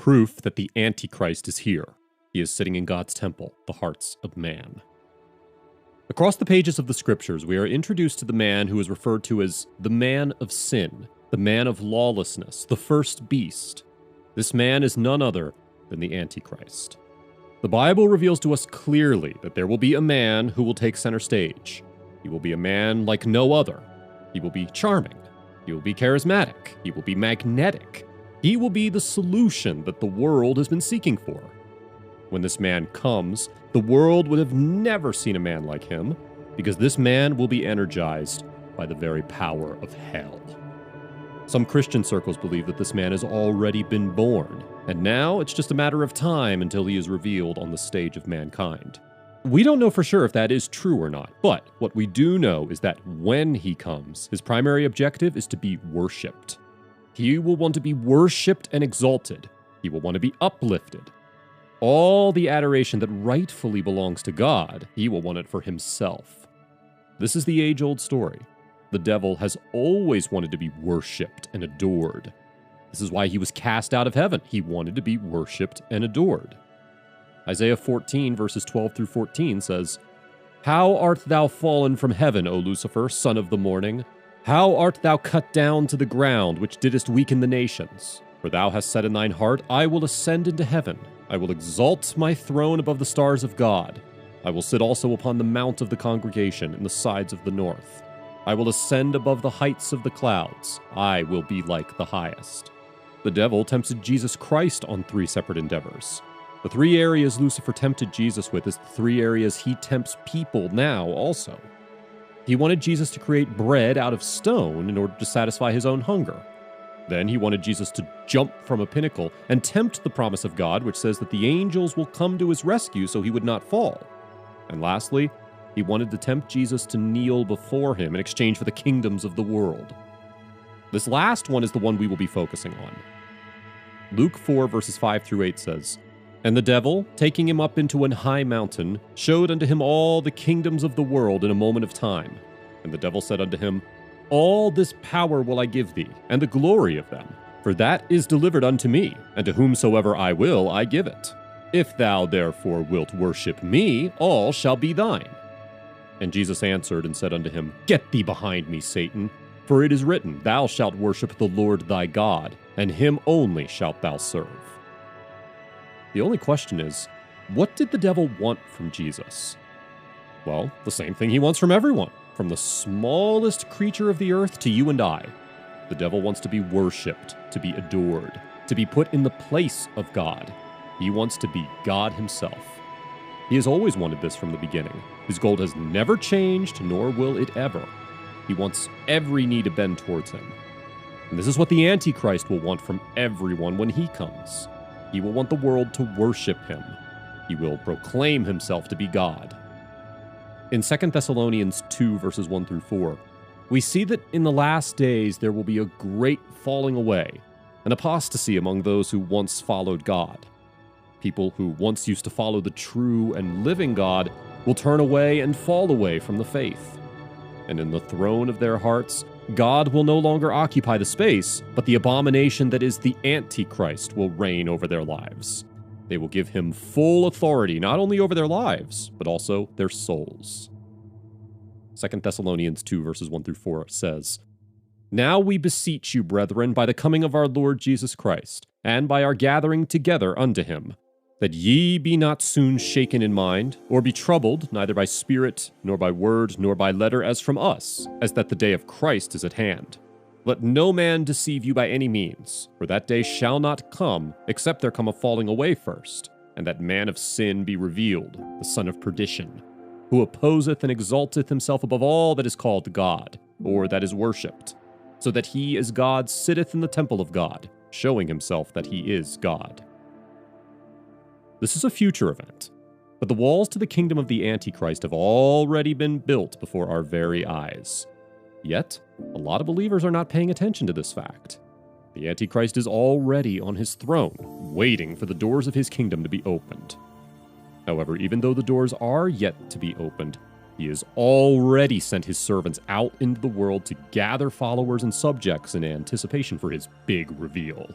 proof that the Antichrist is here. He is sitting in God's temple, the hearts of man. Across the pages of the scriptures, we are introduced to the man who is referred to as the man of sin, the man of lawlessness, the first beast. This man is none other than the Antichrist. The Bible reveals to us clearly that there will be a man who will take center stage. He will be a man like no other. He will be charming. He will be charismatic. He will be magnetic. He will be the solution that the world has been seeking for. When this man comes, the world would have never seen a man like him, because this man will be energized by the very power of hell. Some Christian circles believe that this man has already been born, and now it's just a matter of time until he is revealed on the stage of mankind. We don't know for sure if that is true or not, but what we do know is that when he comes, his primary objective is to be worshipped. He will want to be worshipped and exalted. He will want to be uplifted. All the adoration that rightfully belongs to God, he will want it for himself. This is the age-old story. The devil has always wanted to be worshipped and adored. This is why he was cast out of heaven. He wanted to be worshipped and adored. Isaiah 14, verses 12 through 14 says, "How art thou fallen from heaven, O Lucifer, son of the morning? How art thou cut down to the ground, which didst weaken the nations? For thou hast said in thine heart, I will ascend into heaven. I will exalt my throne above the stars of God. I will sit also upon the mount of the congregation in the sides of the north. I will ascend above the heights of the clouds. I will be like the highest." The devil tempted Jesus Christ on 3 separate endeavors. The 3 areas Lucifer tempted Jesus with is the 3 areas he tempts people now also. He wanted Jesus to create bread out of stone in order to satisfy his own hunger. Then he wanted Jesus to jump from a pinnacle and tempt the promise of God, which says that the angels will come to his rescue so he would not fall. And lastly, he wanted to tempt Jesus to kneel before him in exchange for the kingdoms of the world. This last one is the one we will be focusing on. Luke 4, verses 5 through 8 says, "And the devil, taking him up into an high mountain, showed unto him all the kingdoms of the world in a moment of time. And the devil said unto him, All this power will I give thee, and the glory of them. For that is delivered unto me, and to whomsoever I will I give it. If thou therefore wilt worship me, all shall be thine. And Jesus answered and said unto him, Get thee behind me, Satan, for it is written, Thou shalt worship the Lord thy God, and him only shalt thou serve." The only question is, what did the devil want from Jesus? Well, the same thing he wants from everyone. From the smallest creature of the earth to you and I. The devil wants to be worshipped, to be adored, to be put in the place of God. He wants to be God himself. He has always wanted this from the beginning. His goal has never changed, nor will it ever. He wants every knee to bend towards him. And this is what the Antichrist will want from everyone when he comes. He will want the world to worship him. He will proclaim himself to be God. In 2 Thessalonians 2, verses 1 through 4, we see that in the last days there will be a great falling away, an apostasy among those who once followed God. People who once used to follow the true and living God will turn away and fall away from the faith. And in the throne of their hearts, God will no longer occupy the space, but the abomination that is the Antichrist will reign over their lives. They will give him full authority, not only over their lives, but also their souls. 2 Thessalonians 2, verses 1 through 4 says, "Now we beseech you, brethren, by the coming of our Lord Jesus Christ, and by our gathering together unto him, that ye be not soon shaken in mind, or be troubled, neither by spirit, nor by word, nor by letter, as from us, as that the day of Christ is at hand. Let no man deceive you by any means, for that day shall not come, except there come a falling away first, and that man of sin be revealed, the son of perdition, who opposeth and exalteth himself above all that is called God, or that is worshipped, so that he as God sitteth in the temple of God, showing himself that he is God." This is a future event, but the walls to the kingdom of the Antichrist have already been built before our very eyes. Yet, a lot of believers are not paying attention to this fact. The Antichrist is already on his throne, waiting for the doors of his kingdom to be opened. However, even though the doors are yet to be opened, he has already sent his servants out into the world to gather followers and subjects in anticipation for his big reveal.